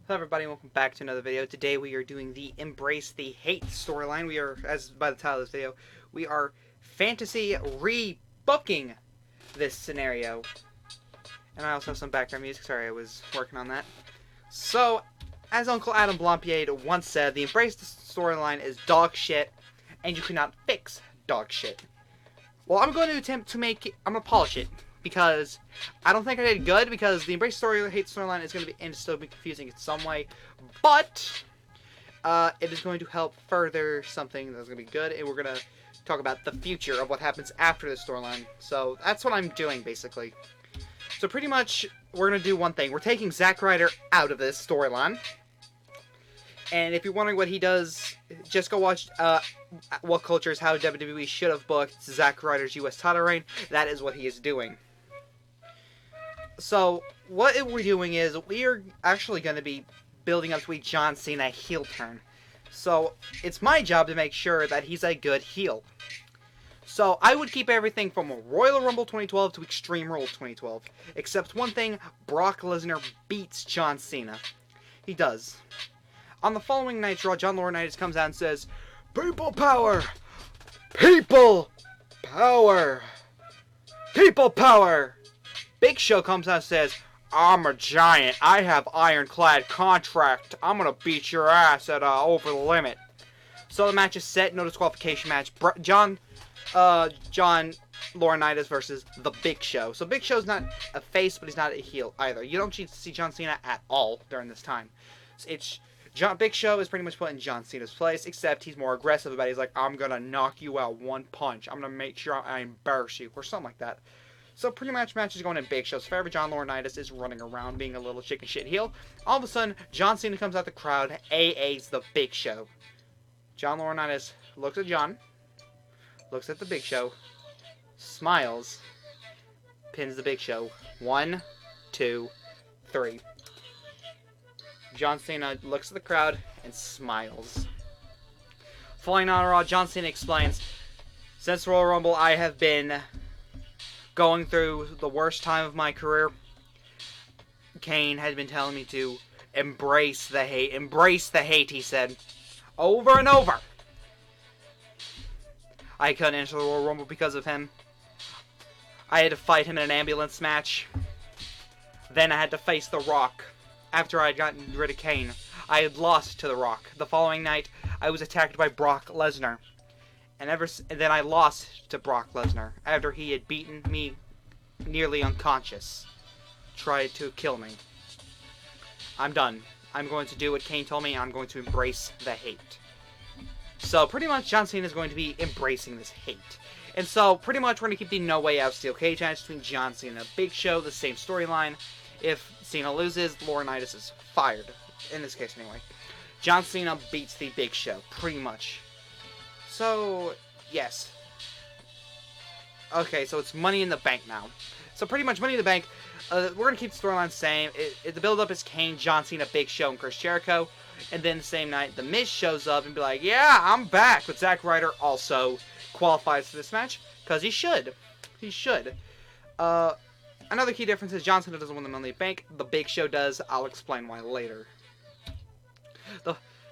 Hello everybody, and welcome back to another video. Today we are doing the Embrace the Hate storyline. We are, as by the title of this video, we are fantasy rebooking this scenario. And I also have some background music, sorry I was working on that. So, as Uncle Adam Blompier once said, the Embrace the storyline is dog shit, and you cannot fix dog shit. Well, I'm going to attempt to make it, I'm going to polish it. Because I don't think I did good, because the Embrace Hate storyline is going to be and still be confusing in some way, but it is going to help further something that's going to be good, and we're going to talk about the future of what happens after this storyline. So that's what I'm doing, basically. So pretty much, we're going to do one thing. We're taking Zack Ryder out of this storyline, and if you're wondering what he does, just go watch What Culture is How WWE Should Have Booked Zack Ryder's U.S. title reign. That is what he is doing. So, what we're doing is, we are actually going to be building up to a John Cena heel turn. So, it's my job to make sure that he's a good heel. So, I would keep everything from Royal Rumble 2012 to Extreme Rules 2012. Except one thing, Brock Lesnar beats John Cena. He does. On the following night's Raw, John Laurinaitis comes out and says, "People power! People power! People power!" Big Show comes out and says, "I'm a giant. I have ironclad contract. I'm gonna beat your ass at over the limit." So the match is set. No disqualification match. John Laurinaitis versus the Big Show. So Big Show's not a face, but he's not a heel either. You don't see John Cena at all during this time. Big Show is pretty much put in John Cena's place, except he's more aggressive about it. He's like, "I'm gonna knock you out one punch. I'm gonna make sure I embarrass you," or something like that. So pretty much match is going in Big Show's favor. John Laurinaitis is running around being a little chicken shit heel. All of a sudden, John Cena comes out the crowd, AA's the Big Show. John Laurinaitis looks at John, looks at the Big Show, smiles, pins the Big Show. 1, 2, 3. John Cena looks at the crowd and smiles. Following on Raw, John Cena explains, "Since Royal Rumble, I have been going through the worst time of my career. Kane had been telling me to embrace the hate. Embrace the hate," he said. Over and over. I couldn't enter the Royal Rumble because of him. I had to fight him in an ambulance match. Then I had to face The Rock. After I had gotten rid of Kane, I had lost to The Rock. The following night, I was attacked by Brock Lesnar. And then I lost to Brock Lesnar after he had beaten me nearly unconscious. Tried to kill me. I'm done. I'm going to do what Kane told me. I'm going to embrace the hate." So pretty much John Cena is going to be embracing this hate. And so pretty much we're going to keep the No Way Out steel cage match between John Cena and Big Show. The same storyline. If Cena loses, Laurinaitis is fired. In this case anyway. John Cena beats the Big Show. Pretty much. So, yes. Okay, so it's Money in the Bank now. So pretty much Money in the Bank, we're going to keep the storyline the same. The build-up is Kane, John Cena, Big Show, and Chris Jericho. And then the same night, The Miz shows up and be like, "Yeah, I'm back." But Zack Ryder also qualifies for this match, because he should. He should. Another key difference is John Cena doesn't win the Money in the Bank. The Big Show does. I'll explain why later.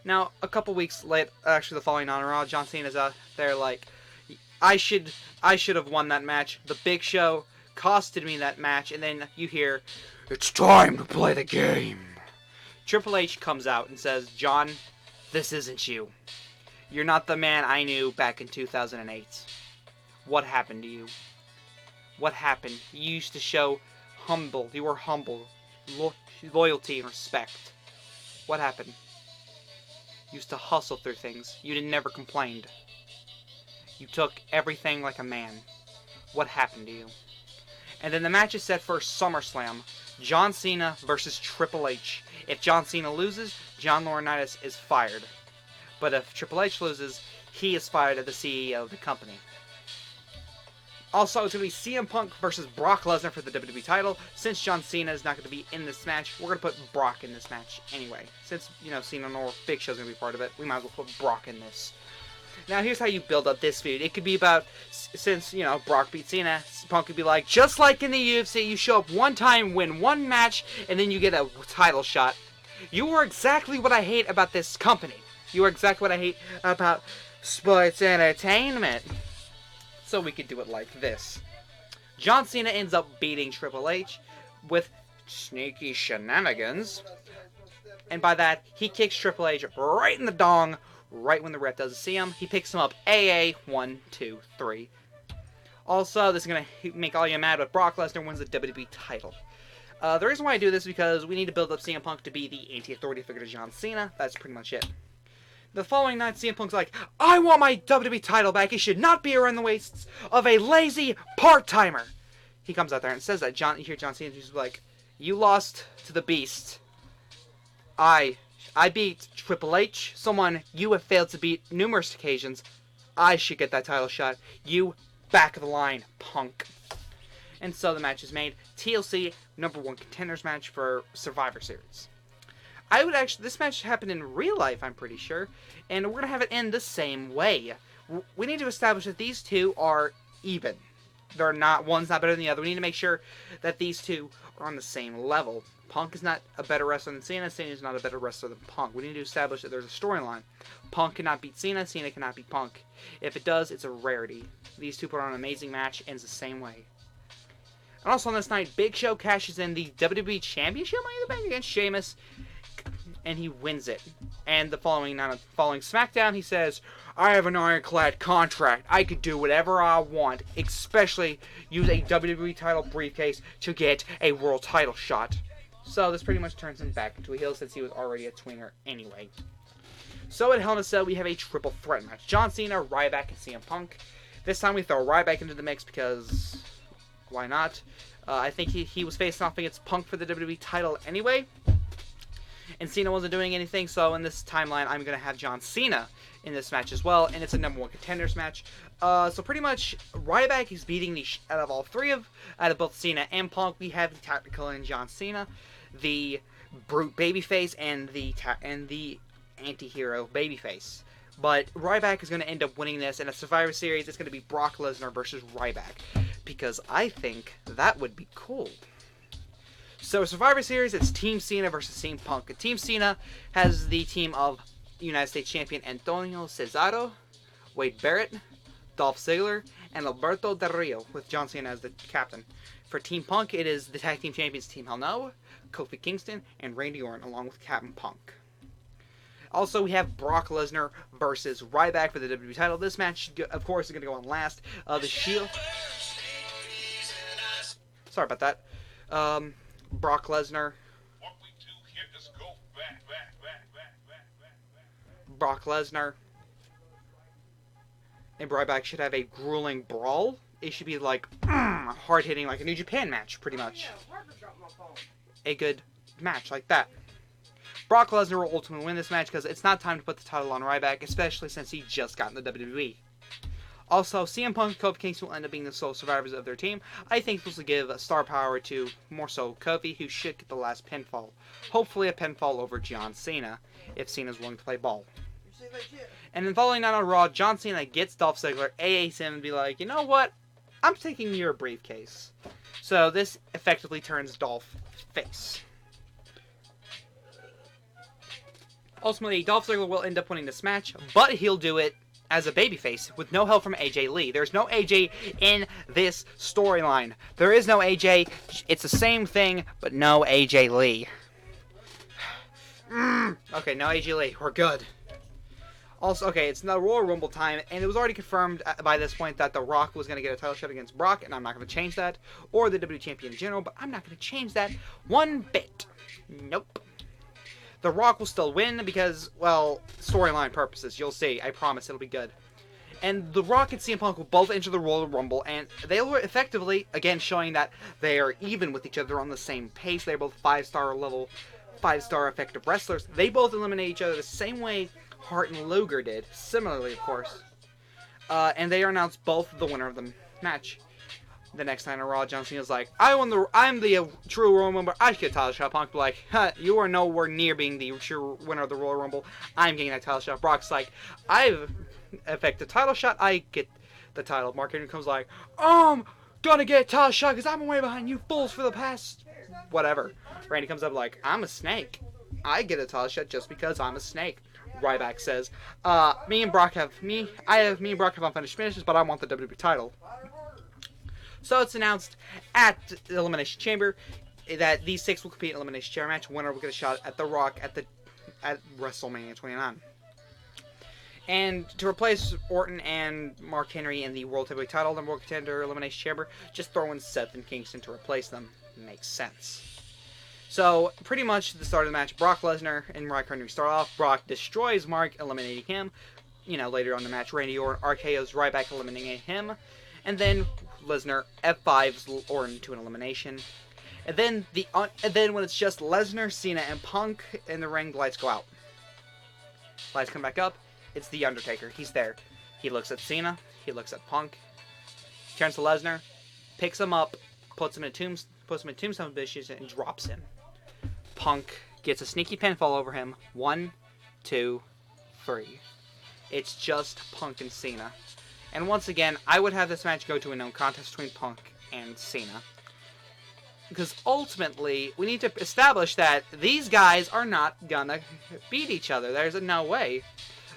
Now, a couple weeks later, actually the following on Raw, John Cena's out there like, I should have won that match. The Big Show costed me that match, and then you hear, "It's time to play the game." Triple H comes out and says, "John, this isn't you. You're not the man I knew back in 2008. What happened to you? What happened? You used to show humble. You were humble. Loyalty and respect. What happened? Used to hustle through things. You never complained. You took everything like a man. What happened to you?" And then the match is set for SummerSlam. John Cena versus Triple H. If John Cena loses, John Laurinaitis is fired. But if Triple H loses, he is fired as the CEO of the company. Also, it's going to be CM Punk versus Brock Lesnar for the WWE title. Since John Cena is not going to be in this match, we're going to put Brock in this match anyway. Since, Cena or Big Show's going to be part of it, we might as well put Brock in this. Now, here's how you build up this feud. It could be about, since, Brock beat Cena, Punk could be like, just like in the UFC, you show up one time, win one match, and then you get a title shot. You are exactly what I hate about this company. You are exactly what I hate about sports entertainment. So we could do it like this. John Cena ends up beating Triple H with sneaky shenanigans. And by that, he kicks Triple H right in the dong, right when the ref doesn't see him. He picks him up AA 1, 2, 3. Also, this is going to make all you mad, but Brock Lesnar wins the WWE title. The reason why I do this is because we need to build up CM Punk to be the anti-authority figure to John Cena. That's pretty much it. The following night, CM Punk's like, I want my WWE title back. It should not be around the waists of a lazy part-timer. He comes out there and says that. You hear John Cena just like, you lost to the Beast. I beat Triple H, someone you have failed to beat numerous occasions. I should get that title shot. You back of the line, Punk. And so the match is made. TLC #1 contenders match for Survivor Series. This match happened in real life, I'm pretty sure, and we're gonna have it end the same way. We need to establish that these two are even. They're not, one's not better than the other. We need to make sure that these two are on the same level. Punk is not a better wrestler than Cena. Cena is not a better wrestler than Punk. We need to establish that there's a storyline. Punk cannot beat Cena. Cena cannot beat Punk. If it does, it's a rarity. These two put on an amazing match. Ends the same way. And also on this night, Big Show cashes in the WWE Championship Money in the Bank against Sheamus, and he wins it. And the following SmackDown, he says, I have an ironclad contract. I could do whatever I want, especially use a WWE title briefcase to get a world title shot. So this pretty much turns him back into a heel since he was already a twinger anyway. So at Hell in a Cell, we have a triple threat match. John Cena, Ryback, and CM Punk. This time we throw Ryback into the mix because why not? I think he was facing off against Punk for the WWE title anyway. And Cena wasn't doing anything, so in this timeline, I'm going to have John Cena in this match as well, and it's a #1 contenders match. So pretty much, Ryback is beating the out of all three out of both Cena and Punk. We have the tactical in John Cena, the brute babyface, and the anti-hero babyface. But Ryback is going to end up winning this, and a Survivor Series, it's going to be Brock Lesnar versus Ryback, because I think that would be cool. So Survivor Series, it's Team Cena versus Team Punk. And Team Cena has the team of United States Champion Antonio Cesaro, Wade Barrett, Dolph Ziggler, and Alberto Del Rio, with John Cena as the captain. For Team Punk, it is the Tag Team Champions Team Hell No, Kofi Kingston, and Randy Orton, along with Captain Punk. Also, we have Brock Lesnar versus Ryback for the WWE title. This match, of course, is going to go on last. The Shield... Sorry about that. Brock Lesnar. What we do here is go back. Brock Lesnar and Ryback should have a grueling brawl. It should be like hard-hitting, like a New Japan match, pretty much. A good match like that. Brock Lesnar will ultimately win this match because it's not time to put the title on Ryback, especially since he just got in the WWE. Also, CM Punk and Kofi Kingston will end up being the sole survivors of their team. I think this will give star power to, more so, Kofi, who should get the last pinfall. Hopefully a pinfall over John Cena, if Cena's willing to play ball. And then following that on Raw, John Cena gets Dolph Ziggler, AAs him, and be like, you know what? I'm taking your briefcase. So this effectively turns Dolph face. Ultimately, Dolph Ziggler will end up winning this match, but he'll do it as a babyface with no help from AJ Lee. There's no AJ in this storyline. There is no AJ. It's the same thing, but no AJ Lee. Okay, no AJ Lee. We're good. Also, okay, it's the Royal Rumble time, and it was already confirmed by this point that The Rock was going to get a title shot against Brock, and I'm not going to change that, or the WWE Champion in general, but I'm not going to change that one bit. Nope. The Rock will still win because, well, storyline purposes. You'll see. I promise it'll be good. And The Rock and CM Punk will both enter the Royal Rumble, and they will effectively, again, showing that they are even with each other. They're on the same pace. They're both 5-star level, 5-star effective wrestlers. They both eliminate each other the same way Hart and Luger did. Similarly, of course. And they are announced both the winner of the match. The next night on Raw, John Cena's like, I'm the true Royal Rumble. I should get a title shot. Punk be like, you are nowhere near being the true winner of the Royal Rumble. I'm getting that title shot. Brock's like, I've effected title shot. I get the title. Mark Henry comes like, gonna get a title shot because I've been way behind you fools for the past whatever. Randy comes up like, I'm a snake. I get a title shot just because I'm a snake. Ryback says, me and Brock have unfinished finishes, but I want the WWE title. So it's announced at the Elimination Chamber that these 6 will compete in Elimination Chamber match. Winner will get a shot at The Rock at WrestleMania 29. And to replace Orton and Mark Henry in the World Heavyweight title, the World Contender Elimination Chamber, just throw in Seth and Kingston to replace them. Makes sense. So, pretty much the start of the match, Brock Lesnar and Mark Henry start off. Brock destroys Mark, eliminating him. Later on in the match, Randy Orton RKO's Ryback, eliminating him. And then Lesnar F5's Orton to an elimination. And then when it's just Lesnar, Cena, and Punk in the ring, the lights go out. Lights come back up. It's The Undertaker. He's there. He looks at Cena. He looks at Punk. Turns to Lesnar, picks him up, puts him in tombstone position, and drops him. Punk gets a sneaky pinfall over him. 1, 2, 3. It's just Punk and Cena. And once again, I would have this match go to a known contest between Punk and Cena. Because ultimately, we need to establish that these guys are not gonna beat each other. There's no way.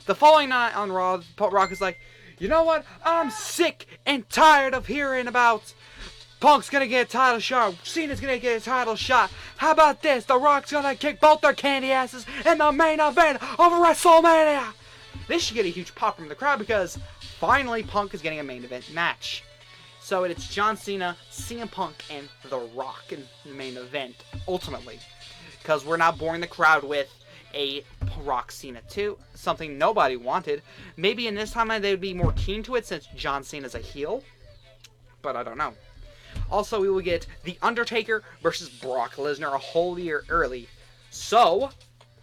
The following night on Raw, Rock is like, you know what? I'm sick and tired of hearing about Punk's gonna get a title shot. Cena's gonna get a title shot. How about this? The Rock's gonna kick both their candy asses in the main event of WrestleMania. This should get a huge pop from the crowd because finally Punk is getting a main event match. So it's John Cena, CM Punk, and The Rock in the main event, ultimately. Because we're not boring the crowd with a Rock Cena 2, something nobody wanted. Maybe in this time they would be more keen to it since John Cena's a heel. But I don't know. Also, we will get The Undertaker versus Brock Lesnar a whole year early. So,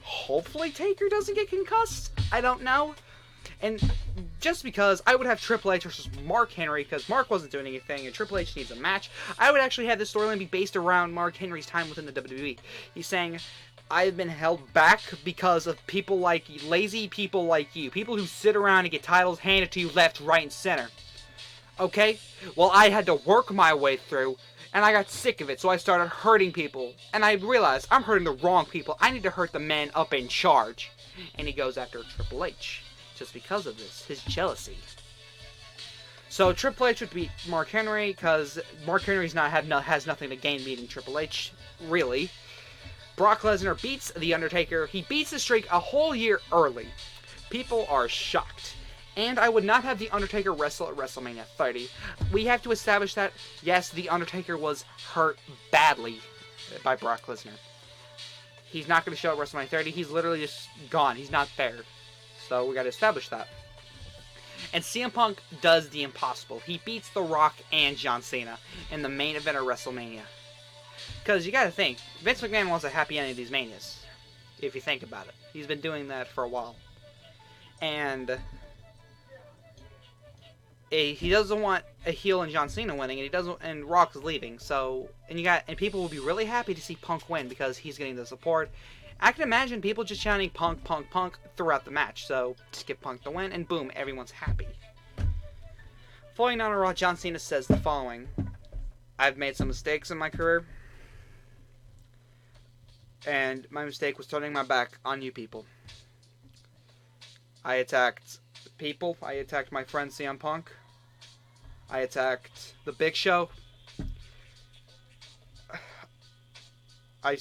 hopefully Taker doesn't get concussed. I don't know. And just because I would have Triple H versus Mark Henry, because Mark wasn't doing anything and Triple H needs a match, I would actually have this storyline be based around Mark Henry's time within the WWE. He's saying, I've been held back because of people like you, lazy people like you, people who sit around and get titles handed to you left, right, and center. Okay? Well, I had to work my way through, and I got sick of it, so I started hurting people. And I realized I'm hurting the wrong people. I need to hurt the men up in charge. And he goes after Triple H. Just because of this, his jealousy. So Triple H would beat Mark Henry, because Mark Henry's has nothing to gain beating Triple H, really. Brock Lesnar beats The Undertaker. He beats the streak a whole year early. People are shocked. And I would not have The Undertaker wrestle at WrestleMania 30. We have to establish that, yes, The Undertaker was hurt badly by Brock Lesnar. He's not going to show at WrestleMania 30. He's literally just gone. He's not there. So we got to establish that. And CM Punk does the impossible. He beats The Rock and John Cena in the main event of WrestleMania. Because you got to think, Vince McMahon wants a happy ending of these Manias. If you think about it. He's been doing that for a while. And he doesn't want a heel and John Cena winning, and he doesn't, and Rock is leaving. So, and people will be really happy to see Punk win because he's getting the support. I can imagine people just chanting Punk, Punk, Punk throughout the match. So, just get Punk to win, and boom, everyone's happy. Following on Raw, John Cena says the following. I've made some mistakes in my career. And my mistake was turning my back on you people. I attacked people. I attacked my friend CM Punk. I attacked The Big Show. I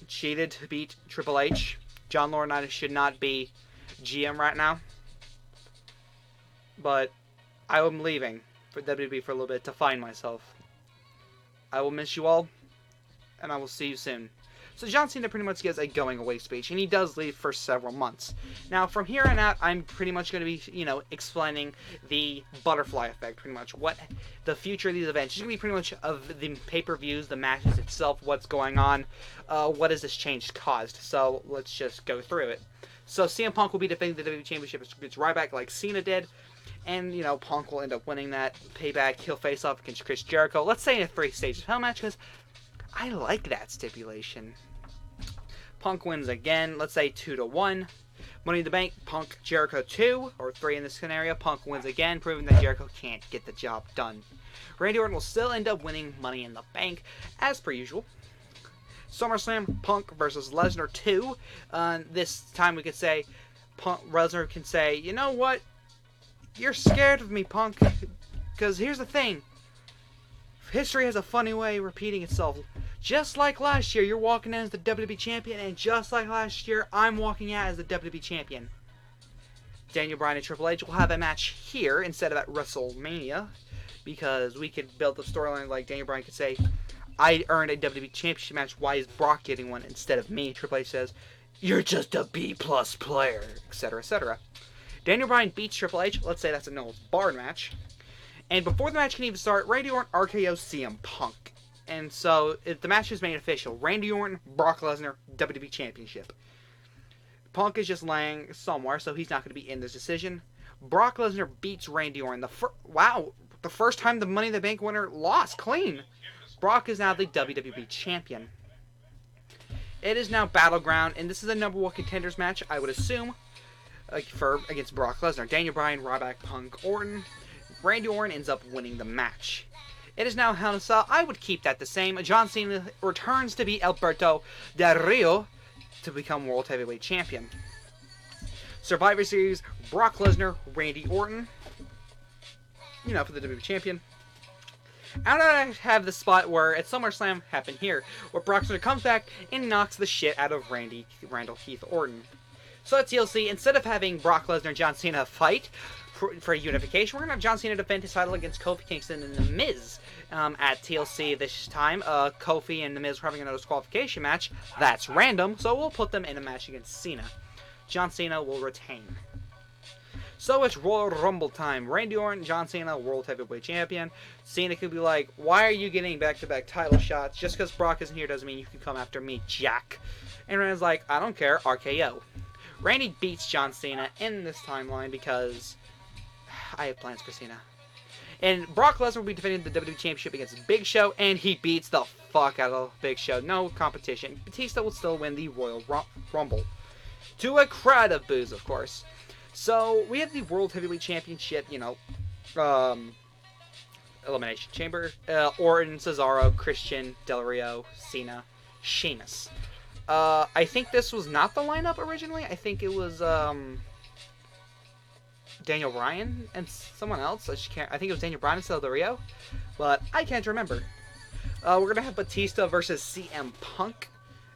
cheated to beat Triple H. John Laurinaitis should not be GM right now. But I am leaving for WWE for a little bit to find myself. I will miss you all, and I will see you soon. So John Cena pretty much gives a going away speech, and he does leave for several months. Now, from here on out, I'm pretty much going to be, explaining the butterfly effect, pretty much. What the future of these events is going to be pretty much of the pay-per-views, the matches itself, what's going on, what has this change caused. So let's just go through it. So CM Punk will be defending the WWE Championship against Ryback like Cena did. And, Punk will end up winning that payback. He'll face off against Chris Jericho. Let's say in a 3-stage hell match, because I like that stipulation. Punk wins again, let's say 2-1. Money in the Bank, Punk, Jericho 2, or 3 in this scenario. Punk wins again, proving that Jericho can't get the job done. Randy Orton will still end up winning Money in the Bank, as per usual. SummerSlam, Punk versus Lesnar 2. This time we could say, Lesnar can say, you know what? You're scared of me, Punk. Because here's the thing. History has a funny way of repeating itself. Just like last year, you're walking out as the WWE Champion, and just like last year, I'm walking out as the WWE Champion. Daniel Bryan and Triple H will have a match here instead of at WrestleMania, because we could build the storyline like Daniel Bryan could say, I earned a WWE Championship match, why is Brock getting one instead of me? Triple H says, you're just a B-plus player, etc., etc. Daniel Bryan beats Triple H, let's say that's a no bar match. And before the match can even start, Randy Orton RKO CM Punk. And so, the match is made official. Randy Orton, Brock Lesnar, WWE Championship. Punk is just laying somewhere, so he's not going to be in this decision. Brock Lesnar beats Randy Orton. The first time the Money in the Bank winner lost clean. Brock is now the WWE Champion. It is now Battleground, and this is a number one contenders match, I would assume, against Brock Lesnar. Daniel Bryan, Ryback, Punk, Orton. Randy Orton ends up winning the match. It is now Hell in a Cell. I would keep that the same. John Cena returns to beat Alberto Del Rio to become World Heavyweight Champion. Survivor Series, Brock Lesnar, Randy Orton. You know, for the WWE Champion. And I have the spot where at SummerSlam happened here, where Brock Lesnar comes back and knocks the shit out of Randall Keith Orton. So at TLC, instead of having Brock Lesnar and John Cena fight for unification, we're going to have John Cena defend his title against Kofi Kingston and The Miz at TLC this time. Kofi and The Miz are having another disqualification match. That's random, so we'll put them in a match against Cena. John Cena will retain. So it's Royal Rumble time. Randy Orton, John Cena, World Heavyweight Champion. Cena could be like, why are you getting back-to-back title shots? Just because Brock isn't here doesn't mean you can come after me, Jack. And Randy's like, I don't care, RKO. Randy beats John Cena in this timeline because I have plans for Cena. And Brock Lesnar will be defending the WWE Championship against Big Show, and he beats the fuck out of Big Show. No competition. Batista will still win the Royal Rumble. To a crowd of boos, of course. So, we have the World Heavyweight Championship, Elimination Chamber. Orton, Cesaro, Christian, Del Rio, Cena, Sheamus. I think this was not the lineup originally. I think it was, Daniel Bryan and someone else. I think it was Daniel Bryan and Del Rio. But I can't remember. We're going to have Batista versus CM Punk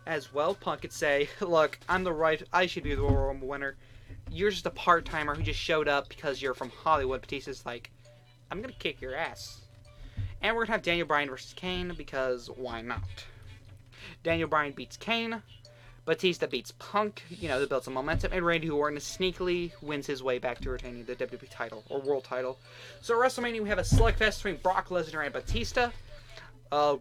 as well. Punk could say, look, I should be the Royal Rumble winner. You're just a part-timer who just showed up because you're from Hollywood. Batista's like, I'm going to kick your ass. And we're going to have Daniel Bryan versus Kane because why not? Daniel Bryan beats Kane. Batista beats Punk, to build some momentum. And Randy Orton sneakily wins his way back to retaining the WWE title, or world title. So at WrestleMania, we have a slugfest between Brock Lesnar and Batista.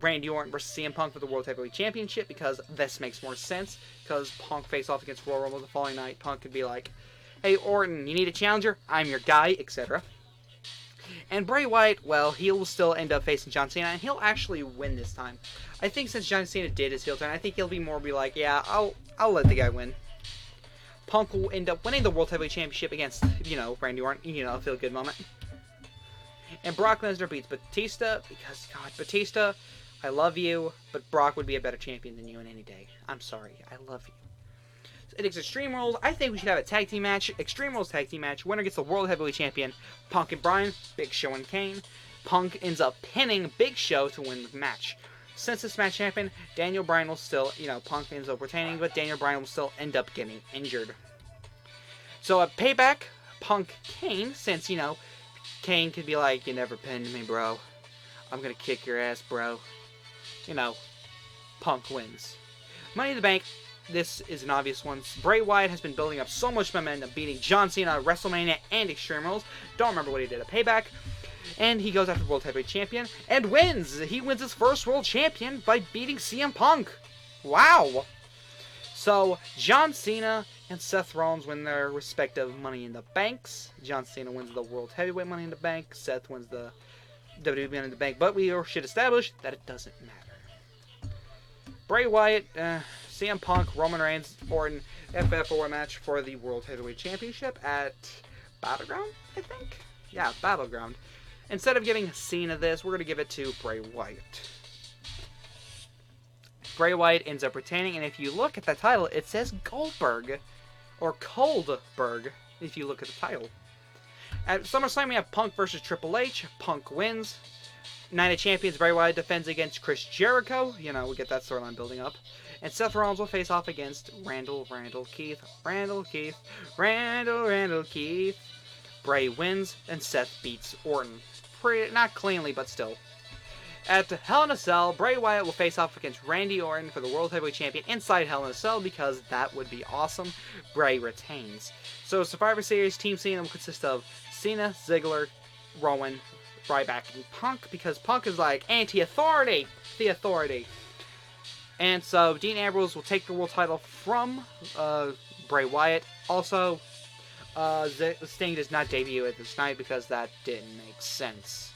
Randy Orton versus CM Punk for the World Heavyweight Championship because this makes more sense. Because Punk face off against Royal Rumble the following night. Punk could be like, hey Orton, you need a challenger? I'm your guy, etc. And Bray Wyatt, well, he'll still end up facing John Cena, and he'll actually win this time. I think since John Cena did his heel turn, I think he'll be like, yeah, I'll let the guy win. Punk will end up winning the World Heavyweight Championship against, Randy Orton, a feel-good moment. And Brock Lesnar beats Batista, because, God, Batista, I love you, but Brock would be a better champion than you in any day. I'm sorry, I love you. So it is Extreme Rules. I think we should have a tag team match. Extreme Rules tag team match. Winner gets the World Heavyweight Champion, Punk and Bryan, Big Show and Kane. Punk ends up pinning Big Show to win the match. Since this match happened, Daniel Bryan will still, Punk ends up retaining, but Daniel Bryan will still end up getting injured. So at Payback, Punk Kane, since, Kane could be like, you never pinned me, bro. I'm gonna kick your ass, bro. Punk wins. Money in the Bank, this is an obvious one. Bray Wyatt has been building up so much momentum, beating John Cena at WrestleMania and Extreme Rules. Don't remember what he did at Payback. And he goes after the World Heavyweight Champion and wins! He wins his first World Champion by beating CM Punk. Wow! So, John Cena and Seth Rollins win their respective Money in the Banks. John Cena wins the World Heavyweight Money in the Bank. Seth wins the WWE Money in the Bank. But we should establish that it doesn't matter. Bray Wyatt, CM Punk, Roman Reigns, Orton, FF4 match for the World Heavyweight Championship at Battleground, I think? Yeah, Battleground. Instead of giving Cena this, we're going to give it to Bray Wyatt. Bray Wyatt ends up retaining, and if you look at the title, it says Goldberg. Or Coldberg, if you look at the title. At SummerSlam, we have Punk versus Triple H. Punk wins. Night of Champions, Bray Wyatt defends against Chris Jericho. You know, we get that storyline building up. And Seth Rollins will face off against Randall Keith. Bray wins, and Seth beats Orton. Not cleanly, but still. At Hell in a Cell, Bray Wyatt will face off against Randy Orton for the World Heavyweight Champion inside Hell in a Cell because that would be awesome. Bray retains. So Survivor Series Team Cena will consist of Cena, Ziggler, Rowan, Ryback, and Punk because Punk is like anti-authority. The authority. And so Dean Ambrose will take the world title from Bray Wyatt. Also, Sting does not debut at this night because that didn't make sense.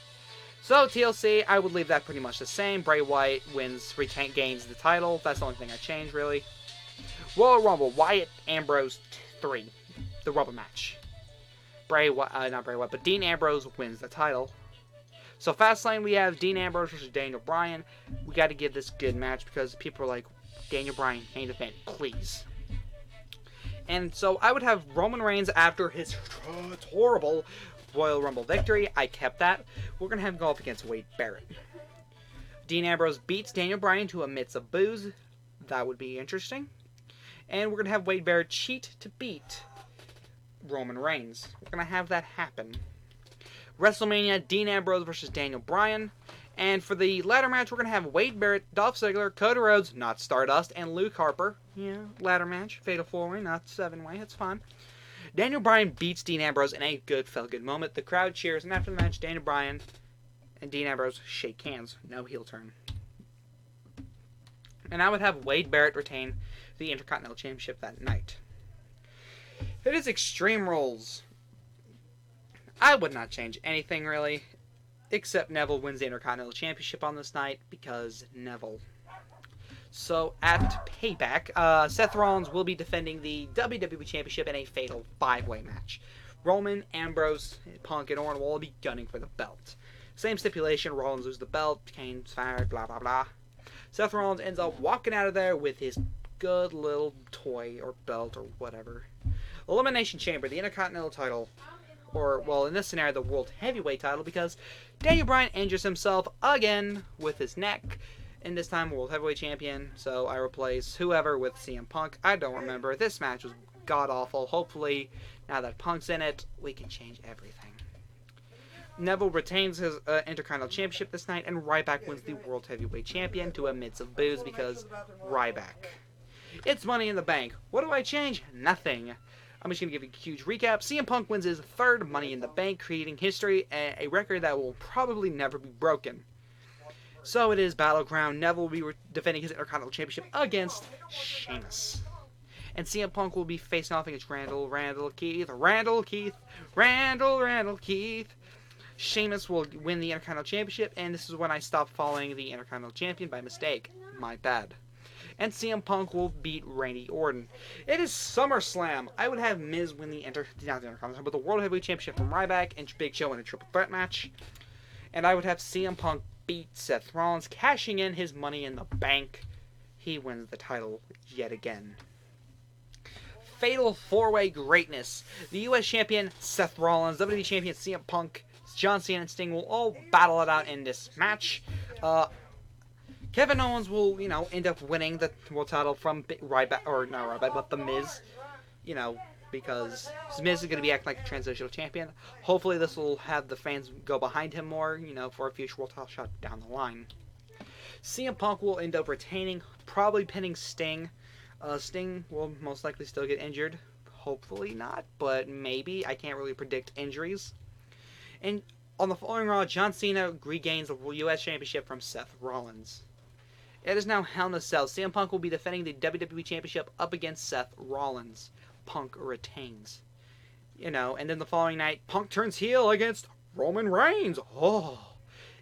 So TLC, I would leave that pretty much the same. Bray Wyatt gains the title. That's the only thing I changed, really. Royal Rumble, Wyatt, Ambrose 3, the rubber match. Not Bray Wyatt, but Dean Ambrose wins the title. So Fastlane, we have Dean Ambrose versus Daniel Bryan. We got to give this a good match because people are like, Daniel Bryan, main event, please. And so I would have Roman Reigns after his horrible Royal Rumble victory. I kept that. We're going to have him go up against Wade Barrett. Dean Ambrose beats Daniel Bryan to amidst of boos. That would be interesting. And we're going to have Wade Barrett cheat to beat Roman Reigns. We're going to have that happen. WrestleMania, Dean Ambrose versus Daniel Bryan. And for the ladder match, we're going to have Wade Barrett, Dolph Ziggler, Cody Rhodes, not Stardust, and Luke Harper. Yeah, ladder match. Fatal 4-way, not 7-way. It's fine. Daniel Bryan beats Dean Ambrose in a felt good moment. The crowd cheers, and after the match, Daniel Bryan and Dean Ambrose shake hands. No heel turn. And I would have Wade Barrett retain the Intercontinental Championship that night. It is Extreme Rules. I would not change anything, really, except Neville wins the Intercontinental Championship on this night, because Neville. So, at Payback, Seth Rollins will be defending the WWE Championship in a fatal 5-way match. Roman, Ambrose, Punk, and Orton will all be gunning for the belt. Same stipulation, Rollins loses the belt, Kane's fired, blah, blah, blah. Seth Rollins ends up walking out of there with his good little toy, or belt, or whatever. Elimination Chamber, the Intercontinental title, or, well, in this scenario, the World Heavyweight title, because Daniel Bryan injures himself again with his neck. And this time, World Heavyweight Champion, so I replace whoever with CM Punk. I don't remember. This match was god-awful. Hopefully, now that Punk's in it, we can change everything. Neville retains his Intercontinental Championship this night, and Ryback wins the World Heavyweight Champion to amidst of boos because Ryback. It's Money in the Bank. What do I change? Nothing. I'm just going to give you a huge recap. CM Punk wins his 3rd Money in the Bank, creating history, a record that will probably never be broken. So it is Battleground. Neville will be defending his Intercontinental Championship against Sheamus. And CM Punk will be facing off against Randall Keith. Sheamus will win the Intercontinental Championship, and this is when I stopped following the Intercontinental Champion by mistake. My bad. And CM Punk will beat Randy Orton. It is SummerSlam. I would have Miz win not the Intercontinental, but the World Heavyweight Championship from Ryback and Big Show in a triple threat match. And I would have CM Punk beat Seth Rollins, cashing in his Money in the Bank. He wins the title yet again. Fatal 4-way greatness. The U.S. Champion, Seth Rollins, WWE Champion, CM Punk, John Cena, and Sting will all battle it out in this match. Kevin Owens will, end up winning the world title from Ryback, or not Ryback, but The Miz, because Miz is going to be acting like a transitional champion. Hopefully this will have the fans go behind him more, for a future world title shot down the line. CM Punk will end up retaining, probably pinning Sting. Sting will most likely still get injured. Hopefully not, but maybe. I can't really predict injuries. And on the following Raw, John Cena regains the U.S. Championship from Seth Rollins. It is now Hell in a Cell. CM Punk will be defending the WWE Championship up against Seth Rollins. Punk retains. And then the following night, Punk turns heel against Roman Reigns.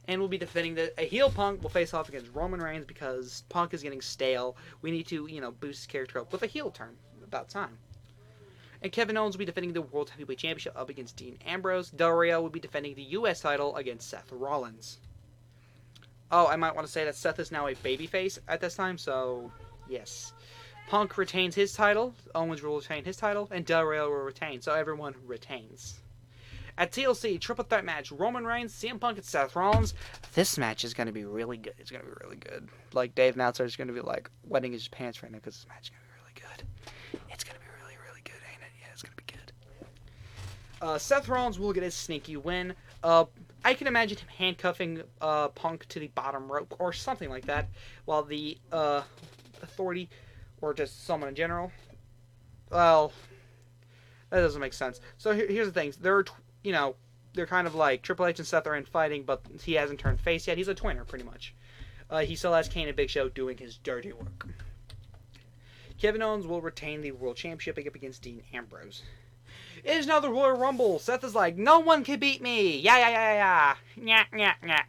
And we'll be defending a heel Punk will face off against Roman Reigns because Punk is getting stale. We need to, boost his character up with a heel turn. About time. And Kevin Owens will be defending the World Heavyweight Championship up against Dean Ambrose. Del Rio will be defending the U.S. title against Seth Rollins. Oh, I might want to say that Seth is now a babyface at this time, so yes. Punk retains his title, Owens will retain his title, and Del Rio will retain, so everyone retains. At TLC, triple threat match, Roman Reigns, CM Punk, and Seth Rollins. This match is going to be really good. It's going to be really good. Like, Dave Meltzer is going to be, like, wetting his pants right now because this match is going to be really good. It's going to be really, really good, ain't it? Yeah, it's going to be good. Seth Rollins will get his sneaky win. I can imagine him handcuffing Punk to the bottom rope or something like that, while the Authority, or just someone in general, well, that doesn't make sense. So here's the thing. They're kind of like Triple H and Seth are in fighting, but he hasn't turned face yet. He's a twinner, pretty much. He still has Kane and Big Show doing his dirty work. Kevin Owens will retain the World Championship against Dean Ambrose. It is now the Royal Rumble. Seth is like, no one can beat me. Yeah. Nyah.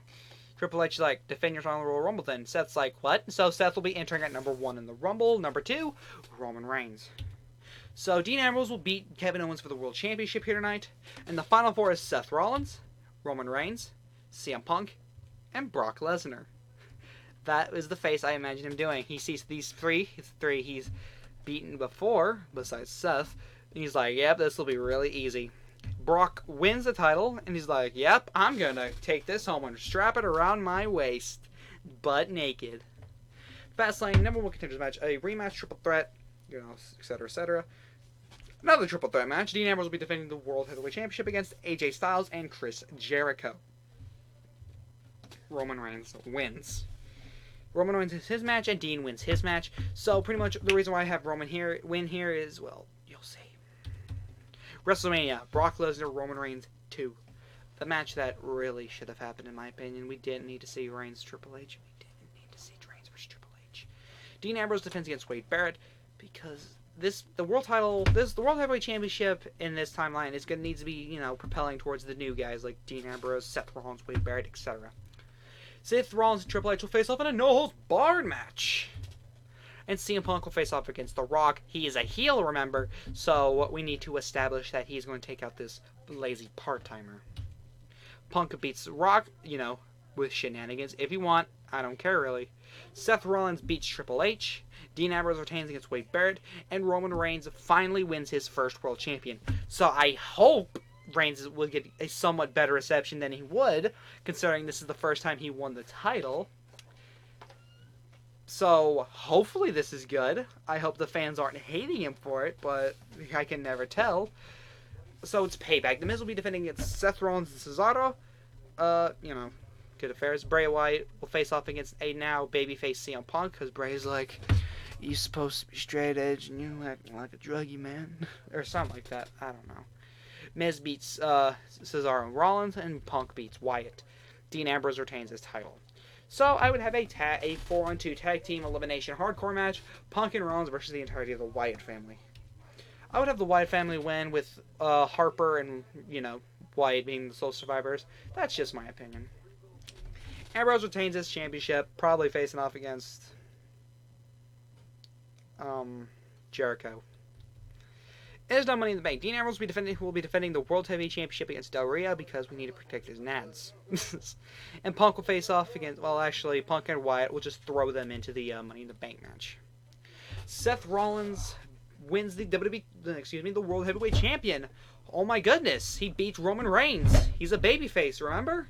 Triple H is like, defend yourself in the Royal Rumble then. Seth's like, what? So Seth will be entering at number 1 in the Rumble. Number 2, Roman Reigns. So Dean Ambrose will beat Kevin Owens for the World Championship here tonight. And the Final 4 is Seth Rollins, Roman Reigns, CM Punk, and Brock Lesnar. That is the face I imagine him doing. He sees these three he's beaten before, besides Seth. And he's like, yep, this will be really easy. Brock wins the title, and he's like, yep, I'm going to take this home and strap it around my waist, butt naked. Fastlane, number 1 contenders match, a rematch, triple threat, etc. Another triple threat match. Dean Ambrose will be defending the World Heavyweight Championship against AJ Styles and Chris Jericho. Roman Reigns wins. Roman wins his match, and Dean wins his match. So pretty much the reason why I have Roman win here is, well, you'll see. WrestleMania, Brock Lesnar, Roman Reigns 2. The match that really should have happened, in my opinion. We didn't need to see Reigns Triple H. We didn't need to see Reigns versus Triple H. Dean Ambrose defends against Wade Barrett because the World Heavyweight Championship in this timeline is going to need to be, propelling towards the new guys like Dean Ambrose, Seth Rollins, Wade Barrett, etc. Seth Rollins and Triple H will face off in a no-holds-barred match. And CM Punk will face off against The Rock. He is a heel, remember, so we need to establish that he's going to take out this lazy part-timer. Punk beats The Rock, with shenanigans. If you want, I don't care, really. Seth Rollins beats Triple H. Dean Ambrose retains against Wade Barrett. And Roman Reigns finally wins his first world champion. So I hope Reigns will get a somewhat better reception than he would, considering this is the first time he won the title. So, hopefully this is good. I hope the fans aren't hating him for it, but I can never tell. So, it's Payback. The Miz will be defending against Seth Rollins and Cesaro. Good affairs. Bray Wyatt will face off against a now babyface CM Punk, because Bray's like, you're supposed to be straight edge, and you act like a druggie, man. Or something like that. I don't know. Miz beats Cesaro and Rollins, and Punk beats Wyatt. Dean Ambrose retains his title. So I would have a 4-on-2 tag team elimination hardcore match, Punk and Rollins versus the entirety of the Wyatt family. I would have the Wyatt family win with Harper and, Wyatt being the sole survivors. That's just my opinion. Ambrose retains his championship, probably facing off against Jericho. It is no Money in the Bank. Dean Ambrose will be defending the World Heavyweight Championship against Del Rio because we need to protect his nads. And Punk will face off against, Punk and Wyatt will just throw them into the Money in the Bank match. Seth Rollins wins the World Heavyweight Champion. Oh my goodness, he beats Roman Reigns. He's a babyface, remember?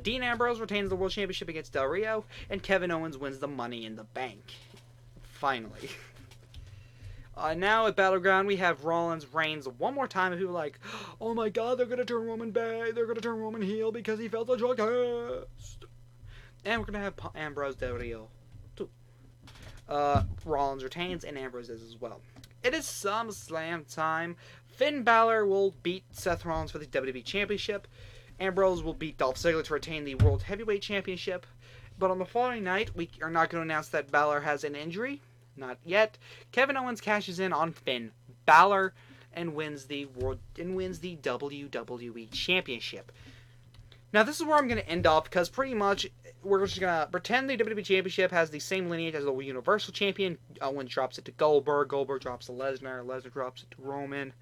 Dean Ambrose retains the World Championship against Del Rio, and Kevin Owens wins the Money in the Bank. Finally. Now at Battleground, we have Rollins Reigns one more time, and people are like, oh my god, they're going to turn Roman bad, they're going to turn Roman heel because he failed the drug test. And we're going to have Ambrose Del Rio, too. Rollins retains, and Ambrose does as well. It is SummerSlam time. Finn Balor will beat Seth Rollins for the WWE Championship. Ambrose will beat Dolph Ziggler to retain the World Heavyweight Championship. But on the following night, we are not going to announce that Balor has an injury. Not yet. Kevin Owens cashes in on Finn Balor and wins the WWE Championship. Now this is where I'm going to end off because pretty much we're just going to pretend the WWE Championship has the same lineage as the Universal Champion. Owens drops it to Goldberg. Goldberg drops to Lesnar. Lesnar drops it to Roman.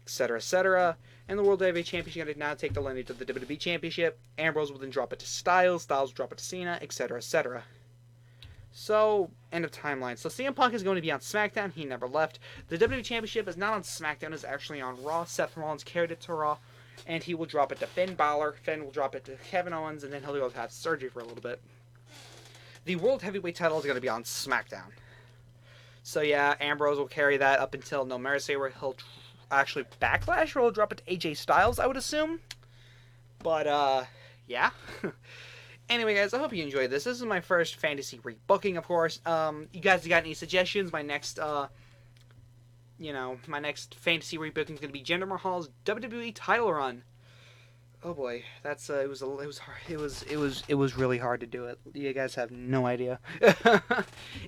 etc., etc. And the World Heavyweight Championship going to now take the lineage of the WWE Championship. Ambrose will then drop it to Styles. Styles will drop it to Cena, etc., etc. So, end of timeline. So CM Punk is going to be on SmackDown. He never left. The WWE Championship is not on SmackDown. It's actually on Raw. Seth Rollins carried it to Raw. And he will drop it to Finn Balor. Finn will drop it to Kevin Owens. And then he'll go have surgery for a little bit. The World Heavyweight title is going to be on SmackDown. So yeah, Ambrose will carry that up until No Mercy, where he'll actually Backlash, or he'll drop it to AJ Styles, I would assume. But, yeah. Anyway, guys, I hope you enjoyed this. This is my first fantasy rebooking, of course. You guys got any suggestions? My next, my next fantasy rebooking is going to be Jinder Mahal's WWE title run. Oh boy, that's it was hard. It was really hard to do it. You guys have no idea.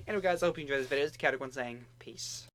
Anyway, guys, I hope you enjoyed this video. This is Catic1 saying peace.